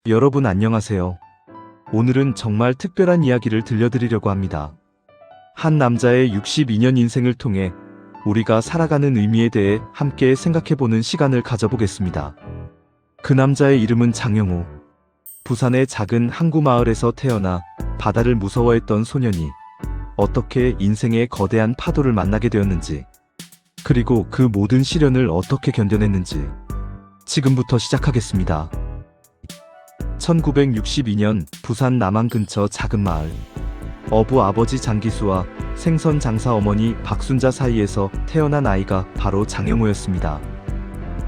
여러분 안녕하세요. 오늘은 정말 특별한 이야기를 들려드리려고 합니다. 한 남자의 62년 인생을 통해 우리가 살아가는 의미에 대해 함께 생각해보는 시간을 가져보겠습니다. 그 남자의 이름은 장영우. 부산의 작은 항구 마을에서 태어나 바다를 무서워했던 소년이 어떻게 인생의 거대한 파도를 만나게 되었는지, 그리고 그 모든 시련을 어떻게 견뎌냈는지 지금부터 시작하겠습니다. 1962년 부산 남항 근처 작은 마을. 어부 아버지 장기수와 생선 장사 어머니 박순자 사이에서 태어난 아이가 바로 장영우였습니다.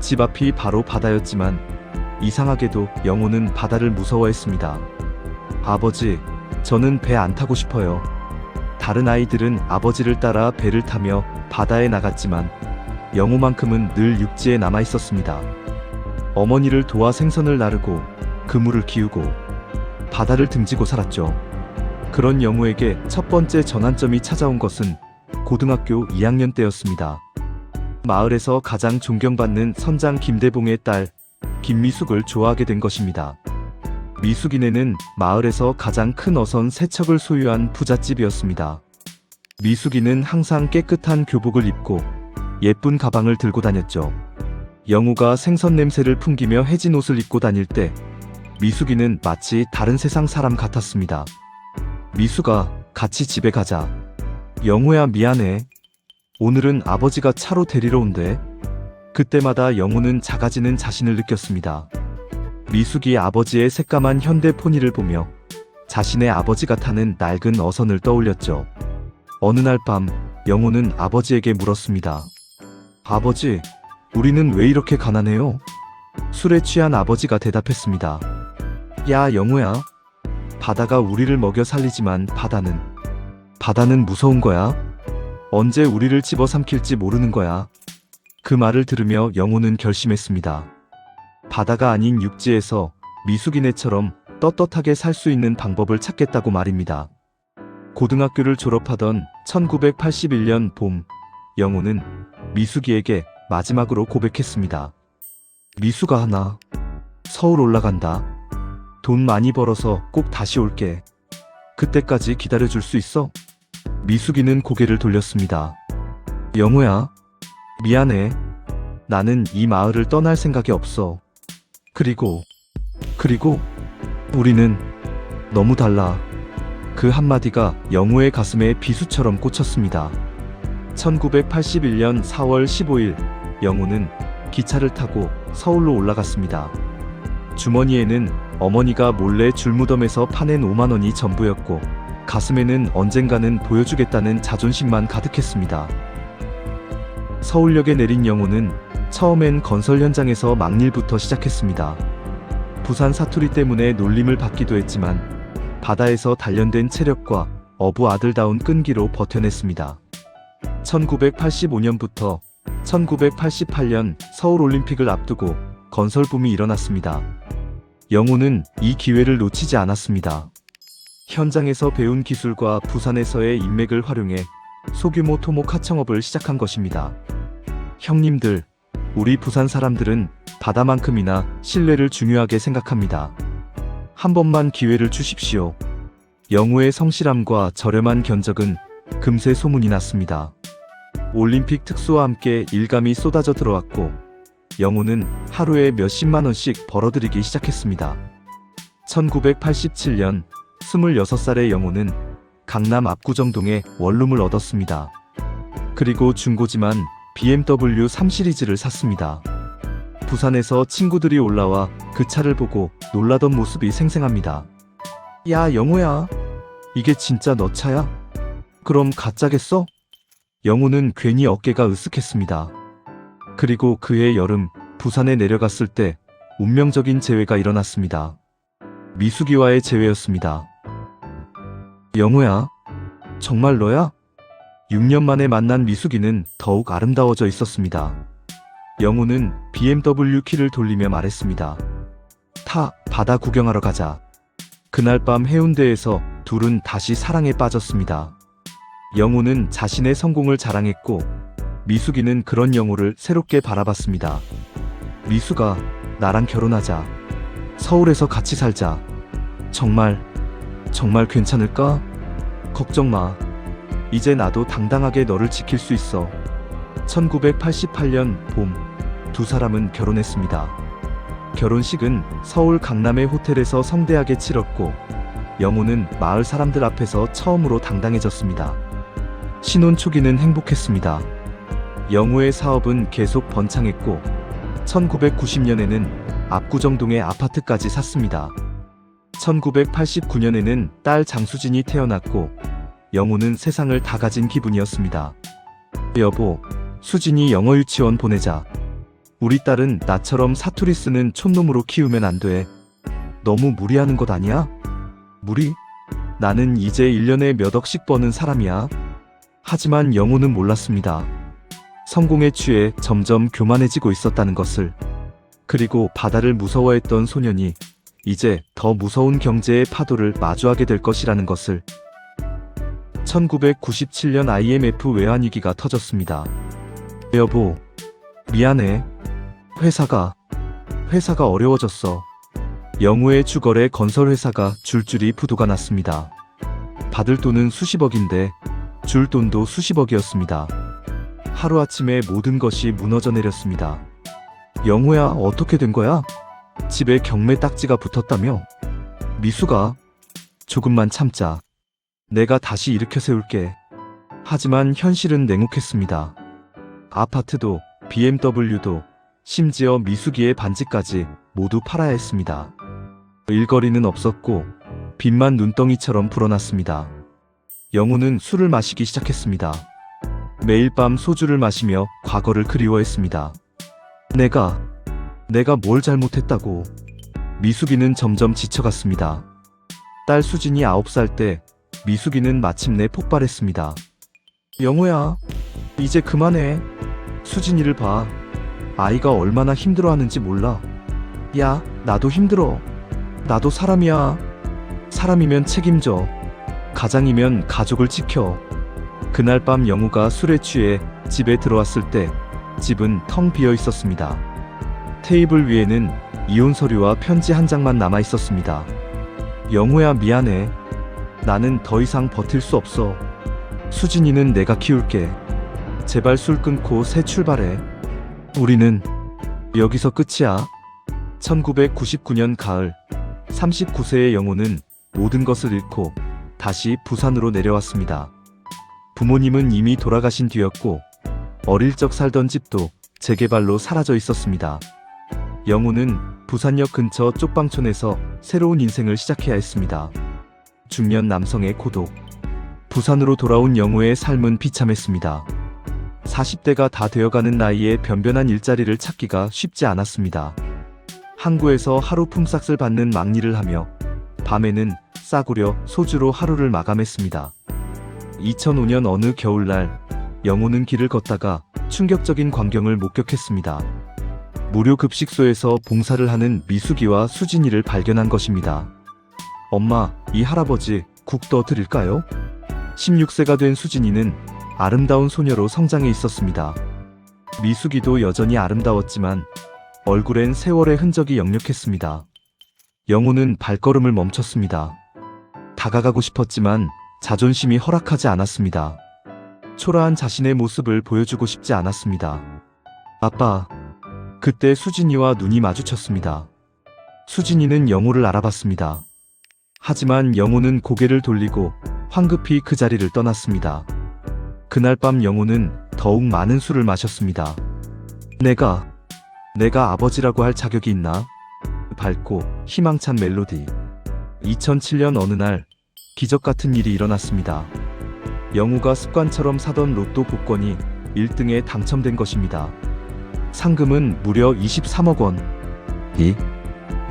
집 앞이 바로 바다였지만 이상하게도 영우는 바다를 무서워했습니다. 아버지, 저는 배 안 타고 싶어요. 다른 아이들은 아버지를 따라 배를 타며 바다에 나갔지만 영우만큼은 늘 육지에 남아 있었습니다. 어머니를 도와 생선을 나르고 그물을 기우고 바다를 등지고 살았죠. 그런 영우에게 첫 번째 전환점이 찾아온 것은 고등학교 2학년 때였습니다. 마을에서 가장 존경받는 선장 김대봉의 딸 김미숙을 좋아하게 된 것입니다. 미숙이네는 마을에서 가장 큰 어선 3척을 소유한 부잣집이었습니다. 미숙이는 항상 깨끗한 교복을 입고 예쁜 가방을 들고 다녔죠. 영우가 생선 냄새를 풍기며 해진 옷을 입고 다닐 때 미숙이는 마치 다른 세상 사람 같았습니다. 미숙아, 같이 집에 가자. 영우야, 미안해. 오늘은 아버지가 차로 데리러 온대. 그때마다 영우는 작아지는 자신을 느꼈습니다. 미숙이 아버지의 새까만 현대 포니를 보며 자신의 아버지가 타는 낡은 어선을 떠올렸죠. 어느 날 밤, 영우는 아버지에게 물었습니다. 아버지, 우리는 왜 이렇게 가난해요? 술에 취한 아버지가 대답했습니다. 야, 영우야. 바다가 우리를 먹여 살리지만 바다는 무서운 거야. 언제 우리를 집어삼킬지 모르는 거야. 그 말을 들으며 영우는 결심했습니다. 바다가 아닌 육지에서 미숙이네처럼 떳떳하게 살 수 있는 방법을 찾겠다고 말입니다. 고등학교를 졸업하던 1981년 봄, 영우는 미숙이에게 마지막으로 고백했습니다. 미숙아, 나 서울 올라간다. 돈 많이 벌어서 꼭 다시 올게. 그때까지 기다려줄 수 있어? 미숙이는 고개를 돌렸습니다. 영우야, 미안해. 나는 이 마을을 떠날 생각이 없어. 그리고 우리는 너무 달라. 그 한마디가 영우의 가슴에 비수처럼 꽂혔습니다. 1981년 4월 15일, 영우는 기차를 타고 서울로 올라갔습니다. 주머니에는 어머니가 몰래 줄무덤에서 파낸 5만 원이 전부였고 가슴에는 언젠가는 보여주겠다는 자존심만 가득했습니다. 서울역에 내린 영우는 처음엔 건설 현장에서 막일부터 시작했습니다. 부산 사투리 때문에 놀림을 받기도 했지만 바다에서 단련된 체력과 어부 아들다운 끈기로 버텨냈습니다. 1985년부터 1988년 서울올림픽을 앞두고 건설붐이 일어났습니다. 영우는 이 기회를 놓치지 않았습니다. 현장에서 배운 기술과 부산에서의 인맥을 활용해 소규모 토목 하청업을 시작한 것입니다. 형님들, 우리 부산 사람들은 바다만큼이나 신뢰를 중요하게 생각합니다. 한 번만 기회를 주십시오. 영우의 성실함과 저렴한 견적은 금세 소문이 났습니다. 올림픽 특수와 함께 일감이 쏟아져 들어왔고 영우는 하루에 몇십만 원씩 벌어들이기 시작했습니다. 1987년 26살의 영우는 강남 압구정동에 원룸을 얻었습니다. 그리고 중고지만 BMW 3 시리즈를 샀습니다. 부산에서 친구들이 올라와 그 차를 보고 놀라던 모습이 생생합니다. 야, 영우야. 이게 진짜 너 차야? 그럼 가짜겠어? 영우는 괜히 어깨가 으쓱했습니다. 그리고 그해 여름, 부산에 내려갔을 때 운명적인 재회가 일어났습니다. 미숙이와의 재회였습니다. 영우야, 정말 너야? 6년 만에 만난 미숙이는 더욱 아름다워져 있었습니다. 영우는 BMW 키를 돌리며 말했습니다. 바다 구경하러 가자. 그날 밤 해운대에서 둘은 다시 사랑에 빠졌습니다. 영우는 자신의 성공을 자랑했고 미숙이는 그런 영우를 새롭게 바라봤습니다. 미숙아, 나랑 결혼하자. 서울에서 같이 살자. 정말 괜찮을까? 걱정 마. 이제 나도 당당하게 너를 지킬 수 있어. 1988년 봄, 두 사람은 결혼했습니다. 결혼식은 서울 강남의 호텔에서 성대하게 치렀고, 영호는 마을 사람들 앞에서 처음으로 당당해졌습니다. 신혼 초기는 행복했습니다. 영호의 사업은 계속 번창했고, 1990년에는 압구정동에 아파트까지 샀습니다. 1989년에는 딸 장수진이 태어났고, 영호는 세상을 다 가진 기분이었습니다. 여보, 수진이 영어 유치원 보내자. 우리 딸은 나처럼 사투리 쓰는 촌놈으로 키우면 안 돼. 너무 무리하는 것 아니야? 무리? 나는 이제 1년에 몇 억씩 버는 사람이야. 하지만 영호는 몰랐습니다. 성공에 취해 점점 교만해지고 있었다는 것을. 그리고 바다를 무서워했던 소년이 이제 더 무서운 경제의 파도를 마주하게 될 것이라는 것을. 1997년 IMF 외환위기가 터졌습니다. 여보, 미안해. 회사가 어려워졌어. 영호의 주거래 건설회사가 줄줄이 부도가 났습니다. 받을 돈은 수십억인데 줄 돈도 수십억이었습니다. 하루아침에 모든 것이 무너져 내렸습니다. 영호야, 어떻게 된 거야? 집에 경매 딱지가 붙었다며? 미수가, 조금만 참자. 내가 다시 일으켜 세울게. 하지만 현실은 냉혹했습니다. 아파트도 BMW도 심지어 미숙이의 반지까지 모두 팔아야 했습니다. 일거리는 없었고 빚만 눈덩이처럼 불어났습니다. 영호는 술을 마시기 시작했습니다. 매일 밤 소주를 마시며 과거를 그리워했습니다. 내가 뭘 잘못했다고. 미숙이는 점점 지쳐갔습니다. 딸 수진이 9살 때 미숙이는 마침내 폭발했습니다. 영호야, 이제 그만해. 수진이를 봐. 아이가 얼마나 힘들어하는지 몰라. 야, 나도 힘들어. 나도 사람이야. 사람이면 책임져. 가장이면 가족을 지켜. 그날 밤 영호가 술에 취해 집에 들어왔을 때 집은 텅 비어 있었습니다. 테이블 위에는 이혼 서류와 편지 한 장만 남아 있었습니다. 영호야, 미안해. 나는 더 이상 버틸 수 없어. 수진이는 내가 키울게. 제발 술 끊고 새 출발해. 우리는 여기서 끝이야. 1999년 가을, 39세의 영호는 모든 것을 잃고 다시 부산으로 내려왔습니다. 부모님은 이미 돌아가신 뒤였고 어릴 적 살던 집도 재개발로 사라져 있었습니다. 영호는 부산역 근처 쪽방촌에서 새로운 인생을 시작해야 했습니다. 중년 남성의 고독. 부산으로 돌아온 영호의 삶은 비참했습니다. 40대가 다 되어가는 나이에 변변한 일자리를 찾기가 쉽지 않았습니다. 항구에서 하루 품삯을 받는 막일을 하며 밤에는 싸구려 소주로 하루를 마감했습니다. 2005년 어느 겨울날, 영호는 길을 걷다가 충격적인 광경을 목격했습니다. 무료 급식소에서 봉사를 하는 미숙이와 수진이를 발견한 것입니다. 엄마, 이 할아버지 국 더 드릴까요? 16세가 된 수진이는 아름다운 소녀로 성장해 있었습니다. 미숙이도 여전히 아름다웠지만 얼굴엔 세월의 흔적이 역력했습니다. 영호는 발걸음을 멈췄습니다. 다가가고 싶었지만 자존심이 허락하지 않았습니다. 초라한 자신의 모습을 보여주고 싶지 않았습니다. 아빠. 그때 수진이와 눈이 마주쳤습니다. 수진이는 영호를 알아봤습니다. 하지만 영호는 고개를 돌리고 황급히 그 자리를 떠났습니다. 그날 밤 영호는 더욱 많은 술을 마셨습니다. 내가 아버지라고 할 자격이 있나? 밝고 희망찬 멜로디. 2007년 어느 날 기적 같은 일이 일어났습니다. 영호가 습관처럼 사던 로또 복권이 1등에 당첨된 것입니다. 상금은 무려 23억 원.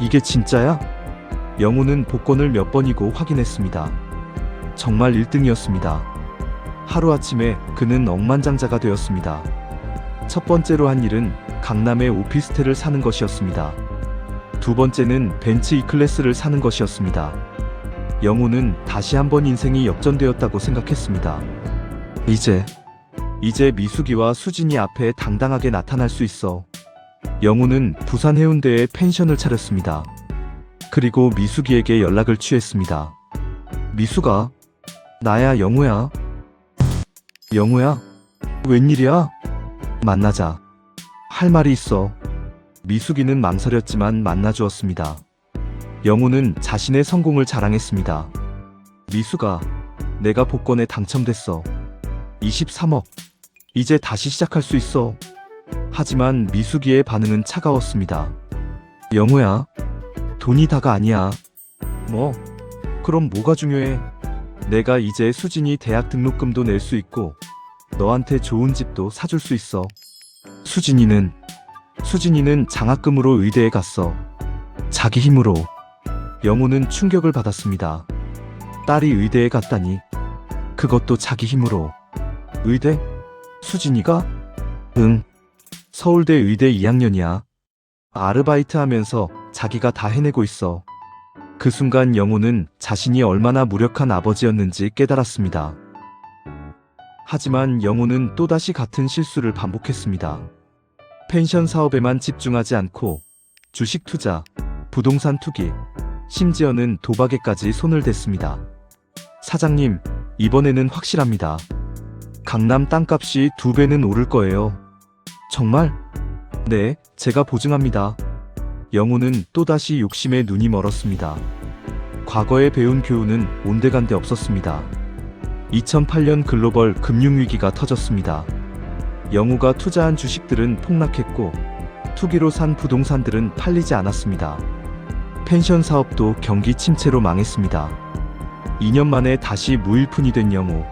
이게 진짜야? 영호는 복권을 몇 번이고 확인했습니다. 정말 1등이었습니다. 하루아침에 그는 억만장자가 되었습니다. 첫 번째로 한 일은 강남의 오피스텔을 사는 것이었습니다. 두 번째는 벤츠 E클래스를 사는 것이었습니다. 영호는 다시 한번 인생이 역전되었다고 생각했습니다. 이제 미숙이와 수진이 앞에 당당하게 나타날 수 있어. 영호는 부산 해운대에 펜션을 차렸습니다. 그리고 미숙이에게 연락을 취했습니다. 미숙아, 나야 영우야. 영우야, 웬일이야? 만나자. 할 말이 있어. 미숙이는 망설였지만 만나주었습니다. 영우는 자신의 성공을 자랑했습니다. 미숙아, 내가 복권에 당첨됐어. 23억. 이제 다시 시작할 수 있어. 하지만 미숙이의 반응은 차가웠습니다. 영우야, 돈이 다가 아니야. 뭐? 그럼 뭐가 중요해? 내가 이제 수진이 대학 등록금도 낼 수 있고 너한테 좋은 집도 사줄 수 있어. 수진이는 장학금으로 의대에 갔어. 자기 힘으로. 영우는 충격을 받았습니다. 딸이 의대에 갔다니. 그것도 자기 힘으로. 의대? 수진이가? 응. 서울대 의대 2학년이야. 아르바이트 하면서 자기가 다 해내고 있어. 그 순간 영우는 자신이 얼마나 무력한 아버지였는지 깨달았습니다. 하지만 영우는 또다시 같은 실수를 반복했습니다. 펜션 사업에만 집중하지 않고 주식 투자, 부동산 투기, 심지어는 도박에까지 손을 댔습니다. 사장님, 이번에는 확실합니다. 강남 땅값이 2배는 오를 거예요. 정말? 네, 제가 보증합니다. 영우는 또다시 욕심에 눈이 멀었습니다. 과거에 배운 교훈은 온데간데 없었습니다. 2008년 글로벌 금융위기가 터졌습니다. 영우가 투자한 주식들은 폭락했고 투기로 산 부동산들은 팔리지 않았습니다. 펜션 사업도 경기 침체로 망했습니다. 2년 만에 다시 무일푼이 된 영우.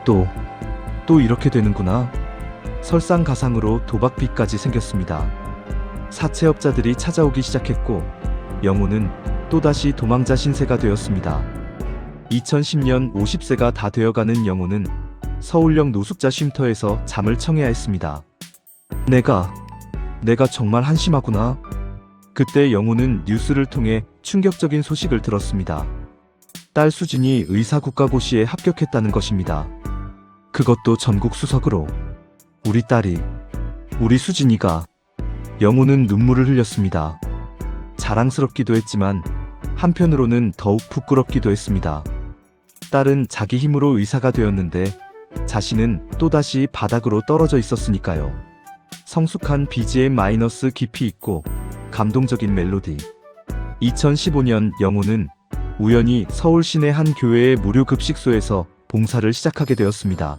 또 이렇게 되는구나. 설상가상으로 도박빚까지 생겼습니다. 사채업자들이 찾아오기 시작했고 영우는 또다시 도망자 신세가 되었습니다. 2010년 50세가 다 되어가는 영우는 서울역 노숙자 쉼터에서 잠을 청해야 했습니다. 내가 정말 한심하구나. 그때 영우는 뉴스를 통해 충격적인 소식을 들었습니다. 딸 수진이 의사국가고시에 합격했다는 것입니다. 그것도 전국 수석으로. 우리 딸이, 우리 수진이가. 영우는 눈물을 흘렸습니다. 자랑스럽기도 했지만 한편으로는 더욱 부끄럽기도 했습니다. 딸은 자기 힘으로 의사가 되었는데 자신은 또다시 바닥으로 떨어져 있었으니까요. 성숙한 BGM 마이너스 깊이 있고 감동적인 멜로디. 2015년 영우는 우연히 서울 시내 한 교회의 무료 급식소에서 봉사를 시작하게 되었습니다.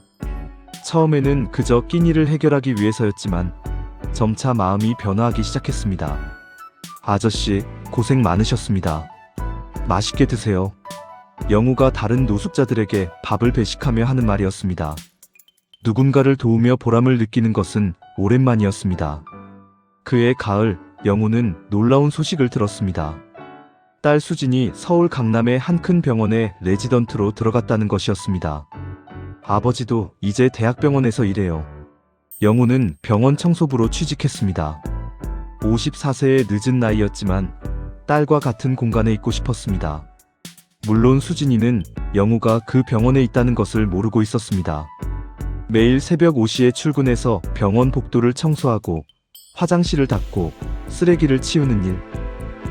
처음에는 그저 끼니를 해결하기 위해서였지만 점차 마음이 변화하기 시작했습니다. 아저씨, 고생 많으셨습니다. 맛있게 드세요. 영우가 다른 노숙자들에게 밥을 배식하며 하는 말이었습니다. 누군가를 도우며 보람을 느끼는 것은 오랜만이었습니다. 그해 가을, 영우는 놀라운 소식을 들었습니다. 딸 수진이 서울 강남의 한 큰 병원에 레지던트로 들어갔다는 것이었습니다. 아버지도 이제 대학병원에서 일해요. 영우는 병원 청소부로 취직했습니다. 54세의 늦은 나이였지만 딸과 같은 공간에 있고 싶었습니다. 물론 수진이는 영우가 그 병원에 있다는 것을 모르고 있었습니다. 매일 새벽 5시에 출근해서 병원 복도를 청소하고 화장실을 닦고 쓰레기를 치우는 일.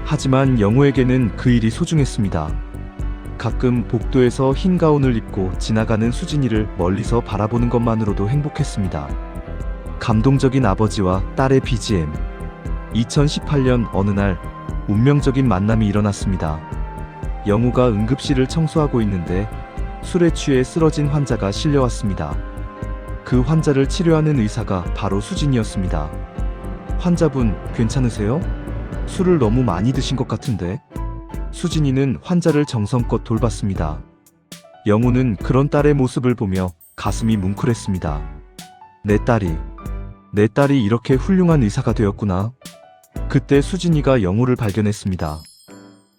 하지만 영우에게는 그 일이 소중했습니다. 가끔 복도에서 흰 가운을 입고 지나가는 수진이를 멀리서 바라보는 것만으로도 행복했습니다. 감동적인 아버지와 딸의 BGM. 2018년 어느 날 운명적인 만남이 일어났습니다. 영우가 응급실을 청소하고 있는데 술에 취해 쓰러진 환자가 실려왔습니다. 그 환자를 치료하는 의사가 바로 수진이었습니다. 환자분, 괜찮으세요? 술을 너무 많이 드신 것 같은데. 수진이는 환자를 정성껏 돌봤습니다. 영우는 그런 딸의 모습을 보며 가슴이 뭉클했습니다. 내 딸이 이렇게 훌륭한 의사가 되었구나. 그때 수진이가 영우를 발견했습니다.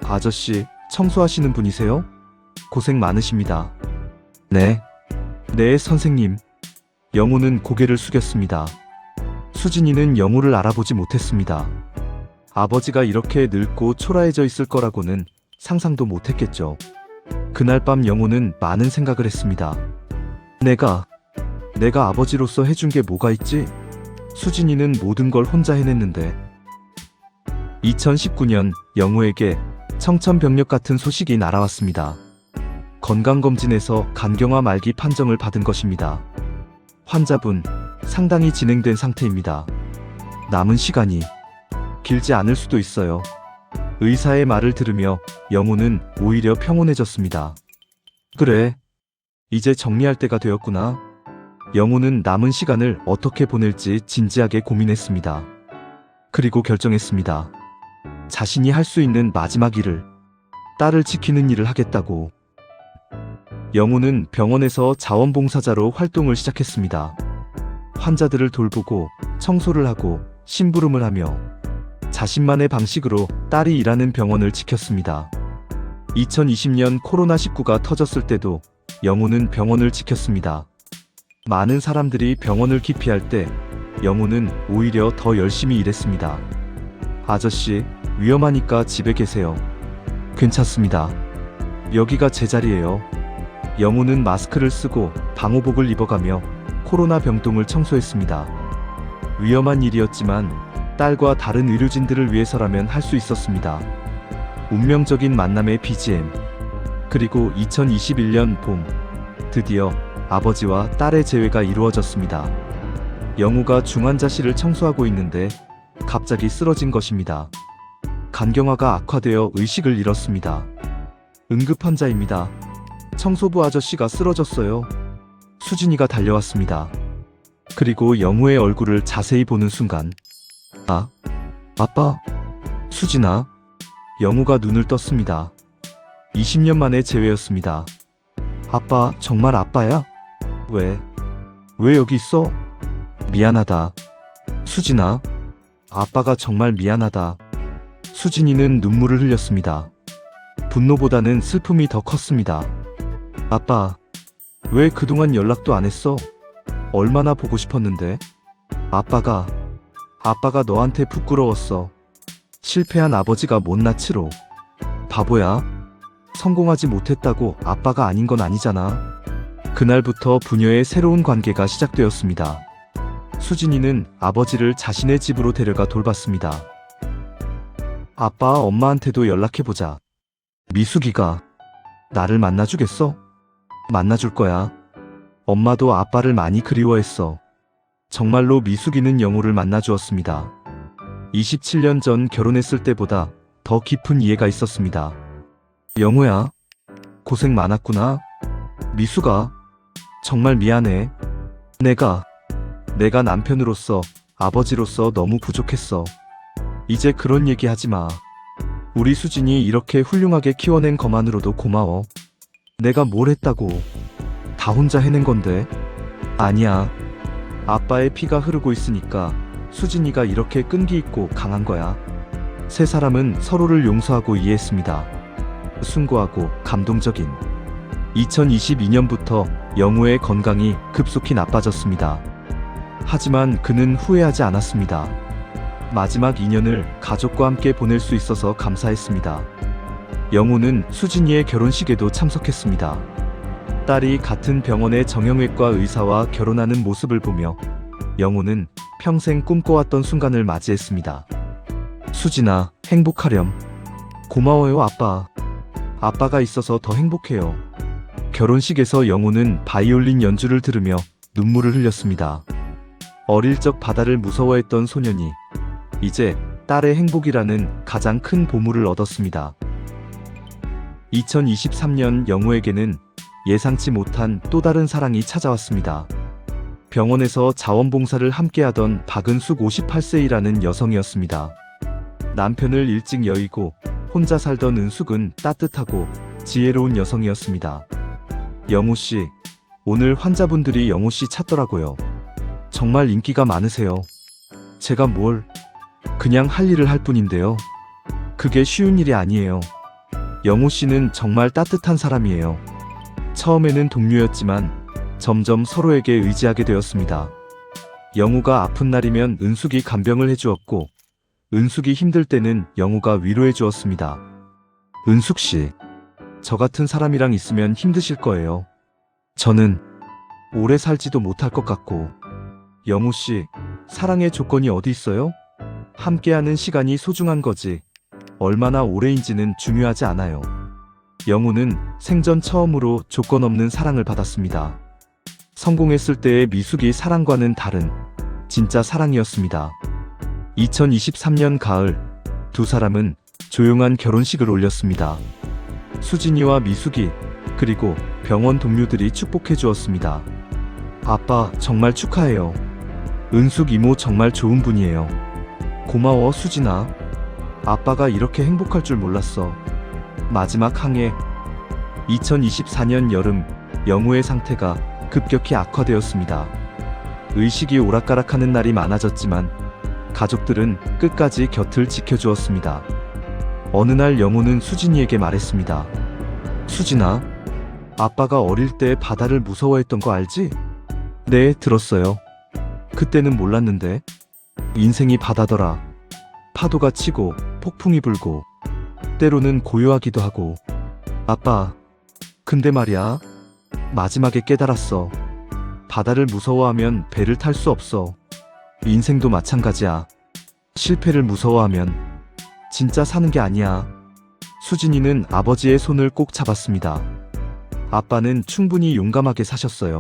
아저씨, 청소하시는 분이세요? 고생 많으십니다. 네, 선생님. 영우는 고개를 숙였습니다. 수진이는 영우를 알아보지 못했습니다. 아버지가 이렇게 늙고 초라해져 있을 거라고는 상상도 못했겠죠. 그날 밤 영우는 많은 생각을 했습니다. 내가 아버지로서 해준 게 뭐가 있지? 수진이는 모든 걸 혼자 해냈는데. 2019년 영우에게 청천벽력 같은 소식이 날아왔습니다. 건강검진에서 간경화 말기 판정을 받은 것입니다. 환자분 상당히 진행된 상태입니다. 남은 시간이 길지 않을 수도 있어요. 의사의 말을 들으며 영호는 오히려 평온해졌습니다. 그래, 이제 정리할 때가 되었구나. 영호는 남은 시간을 어떻게 보낼지 진지하게 고민했습니다. 그리고 결정했습니다. 자신이 할 수 있는 마지막 일을, 딸을 지키는 일을 하겠다고. 영호는 병원에서 자원봉사자로 활동을 시작했습니다. 환자들을 돌보고 청소를 하고 심부름을 하며 자신만의 방식으로 딸이 일하는 병원을 지켰습니다. 2020년 코로나19가 터졌을 때도 영호는 병원을 지켰습니다. 많은 사람들이 병원을 기피할 때 영호는 오히려 더 열심히 일했습니다. 아저씨, 위험하니까 집에 계세요. 괜찮습니다. 여기가 제 자리예요. 영호는 마스크를 쓰고 방호복을 입어가며 코로나 병동을 청소했습니다. 위험한 일이었지만 딸과 다른 의료진들을 위해서라면 할 수 있었습니다. 운명적인 만남의 BGM. 그리고 2021년 봄, 드디어 아버지와 딸의 재회가 이루어졌습니다. 영호가 중환자실을 청소하고 있는데 갑자기 쓰러진 것입니다. 간경화가 악화되어 의식을 잃었습니다. 응급환자입니다. 청소부 아저씨가 쓰러졌어요. 수진이가 달려왔습니다. 그리고 영호의 얼굴을 자세히 보는 순간, 아빠, 수진아. 영호가 눈을 떴습니다. 20년 만의 재회였습니다. 아빠, 정말 아빠야? 왜 여기 있어? 미안하다. 수진아, 아빠가 정말 미안하다. 수진이는 눈물을 흘렸습니다. 분노보다는 슬픔이 더 컸습니다. 아빠, 왜 그동안 연락도 안 했어? 얼마나 보고 싶었는데? 아빠가 너한테 부끄러웠어. 실패한 아버지가 못나치로. 바보야. 성공하지 못했다고 아빠가 아닌 건 아니잖아. 그날부터 부녀의 새로운 관계가 시작되었습니다. 수진이는 아버지를 자신의 집으로 데려가 돌봤습니다. 아빠, 엄마한테도 연락해보자. 미숙이가 나를 만나주겠어? 만나줄 거야. 엄마도 아빠를 많이 그리워했어. 정말로 미숙이는 영호를 만나주었습니다. 27년 전 결혼했을 때보다 더 깊은 이해가 있었습니다. 영호야, 고생 많았구나. 미숙아, 정말 미안해. 내가 남편으로서, 아버지로서 너무 부족했어. 이제 그런 얘기 하지 마. 우리 수진이 이렇게 훌륭하게 키워낸 것만으로도 고마워. 내가 뭘 했다고. 다 혼자 해낸 건데. 아니야. 아빠의 피가 흐르고 있으니까 수진이가 이렇게 끈기 있고 강한 거야. 세 사람은 서로를 용서하고 이해했습니다. 숭고하고 감동적인 2022년부터 영호의 건강이 급속히 나빠졌습니다. 하지만 그는 후회하지 않았습니다. 마지막 2년을 가족과 함께 보낼 수 있어서 감사했습니다. 영호는 수진이의 결혼식에도 참석했습니다. 딸이 같은 병원의 정형외과 의사와 결혼하는 모습을 보며 영호는 평생 꿈꿔왔던 순간을 맞이했습니다. 수진아, 행복하렴. 고마워요, 아빠. 아빠가 있어서 더 행복해요. 결혼식에서 영호는 바이올린 연주를 들으며 눈물을 흘렸습니다. 어릴 적 바다를 무서워했던 소년이 이제 딸의 행복이라는 가장 큰 보물을 얻었습니다. 2023년 영호에게는 예상치 못한 또 다른 사랑이 찾아왔습니다. 병원에서 자원봉사를 함께하던 박은숙 58세이라는 여성이었습니다. 남편을 일찍 여의고 혼자 살던 은숙은 따뜻하고 지혜로운 여성이었습니다. 영호씨, 오늘 환자분들이 영호씨 찾더라고요. 정말 인기가 많으세요. 제가 그냥 할 일을 할 뿐인데요. 그게 쉬운 일이 아니에요. 영호씨는 정말 따뜻한 사람이에요. 처음에는 동료였지만 점점 서로에게 의지하게 되었습니다. 영호가 아픈 날이면 은숙이 간병을 해주었고, 은숙이 힘들 때는 영호가 위로해 주었습니다. 은숙씨, 저 같은 사람이랑 있으면 힘드실 거예요. 저는 오래 살지도 못할 것 같고. 영호씨, 사랑의 조건이 어디 있어요? 함께하는 시간이 소중한 거지. 얼마나 오래인지는 중요하지 않아요. 영우는 생전 처음으로 조건 없는 사랑을 받았습니다. 성공했을 때의 미숙이 사랑과는 다른 진짜 사랑이었습니다. 2023년 가을, 두 사람은 조용한 결혼식을 올렸습니다. 수진이와 미숙이, 그리고 병원 동료들이 축복해 주었습니다. 아빠, 정말 축하해요. 은숙 이모 정말 좋은 분이에요. 고마워, 수진아. 아빠가 이렇게 행복할 줄 몰랐어. 마지막 항해. 2024년 여름, 영우의 상태가 급격히 악화되었습니다. 의식이 오락가락하는 날이 많아졌지만 가족들은 끝까지 곁을 지켜주었습니다. 어느 날 영우는 수진이에게 말했습니다. 수진아, 아빠가 어릴 때 바다를 무서워했던 거 알지? 네, 들었어요. 그때는 몰랐는데 인생이 바다더라. 파도가 치고 폭풍이 불고 때로는 고요하기도 하고. 아빠, 근데 말이야, 마지막에 깨달았어. 바다를 무서워하면 배를 탈 수 없어. 인생도 마찬가지야. 실패를 무서워하면 진짜 사는 게 아니야. 수진이는 아버지의 손을 꼭 잡았습니다. 아빠는 충분히 용감하게 사셨어요.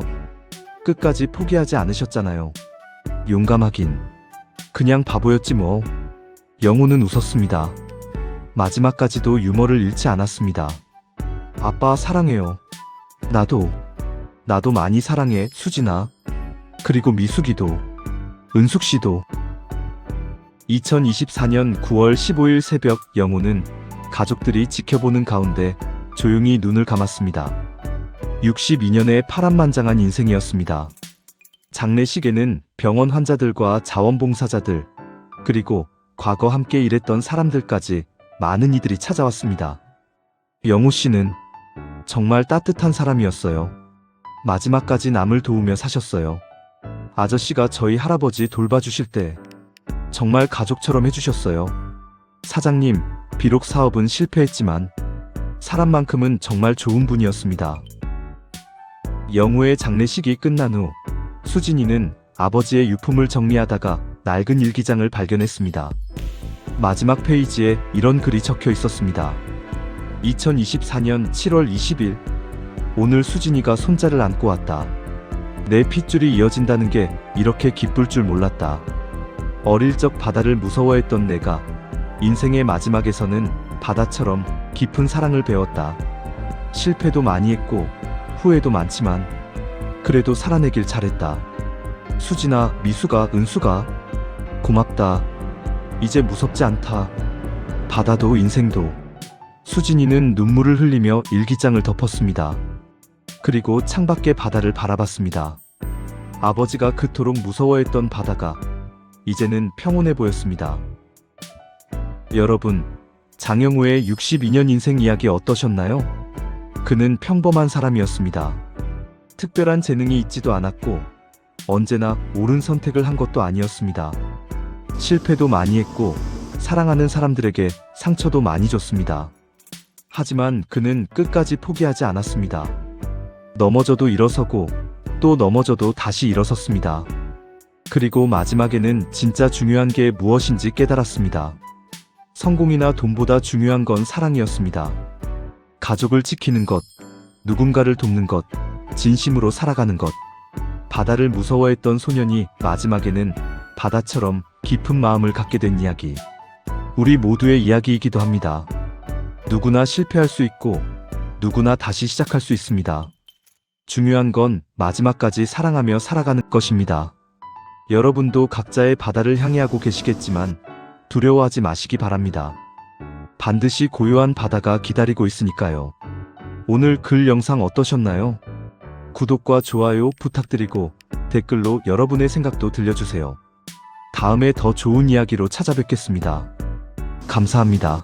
끝까지 포기하지 않으셨잖아요. 용감하긴 그냥 바보였지 뭐. 영우는 웃었습니다. 마지막까지도 유머를 잃지 않았습니다. 아빠 사랑해요. 나도 많이 사랑해, 수진아. 그리고 미숙이도, 은숙씨도. 2024년 9월 15일 새벽, 영우는 가족들이 지켜보는 가운데 조용히 눈을 감았습니다. 62년의 파란만장한 인생이었습니다. 장례식에는 병원 환자들과 자원봉사자들, 그리고 과거 함께 일했던 사람들까지 많은 이들이 찾아왔습니다. 영우 씨는 정말 따뜻한 사람이었어요. 마지막까지 남을 도우며 사셨어요. 아저씨가 저희 할아버지 돌봐주실 때 정말 가족처럼 해주셨어요. 사장님, 비록 사업은 실패했지만 사람만큼은 정말 좋은 분이었습니다. 영우의 장례식이 끝난 후 수진이는 아버지의 유품을 정리하다가 낡은 일기장을 발견했습니다. 마지막 페이지에 이런 글이 적혀 있었습니다. 2024년 7월 20일, 오늘 수진이가 손자를 안고 왔다. 내 핏줄이 이어진다는 게 이렇게 기쁠 줄 몰랐다. 어릴 적 바다를 무서워했던 내가 인생의 마지막에서는 바다처럼 깊은 사랑을 배웠다. 실패도 많이 했고 후회도 많지만 그래도 살아내길 잘했다. 수진아, 미숙아, 은숙아, 고맙다. 이제 무섭지 않다. 바다도 인생도. 수진이는 눈물을 흘리며 일기장을 덮었습니다. 그리고 창밖의 바다를 바라봤습니다. 아버지가 그토록 무서워했던 바다가 이제는 평온해 보였습니다. 여러분, 장영우의 62년 인생 이야기 어떠셨나요? 그는 평범한 사람이었습니다. 특별한 재능이 있지도 않았고 언제나 옳은 선택을 한 것도 아니었습니다. 실패도 많이 했고 사랑하는 사람들에게 상처도 많이 줬습니다. 하지만 그는 끝까지 포기하지 않았습니다. 넘어져도 일어서고 또 넘어져도 다시 일어섰습니다. 그리고 마지막에는 진짜 중요한 게 무엇인지 깨달았습니다. 성공이나 돈보다 중요한 건 사랑이었습니다. 가족을 지키는 것, 누군가를 돕는 것, 진심으로 살아가는 것. 바다를 무서워했던 소년이 마지막에는 바다처럼 깊은 마음을 갖게 된 이야기. 우리 모두의 이야기이기도 합니다. 누구나 실패할 수 있고 누구나 다시 시작할 수 있습니다. 중요한 건 마지막까지 사랑하며 살아가는 것입니다. 여러분도 각자의 바다를 향해하고 계시겠지만 두려워하지 마시기 바랍니다. 반드시 고요한 바다가 기다리고 있으니까요. 오늘 글 영상 어떠셨나요? 구독과 좋아요 부탁드리고 댓글로 여러분의 생각도 들려주세요. 다음에 더 좋은 이야기로 찾아뵙겠습니다. 감사합니다.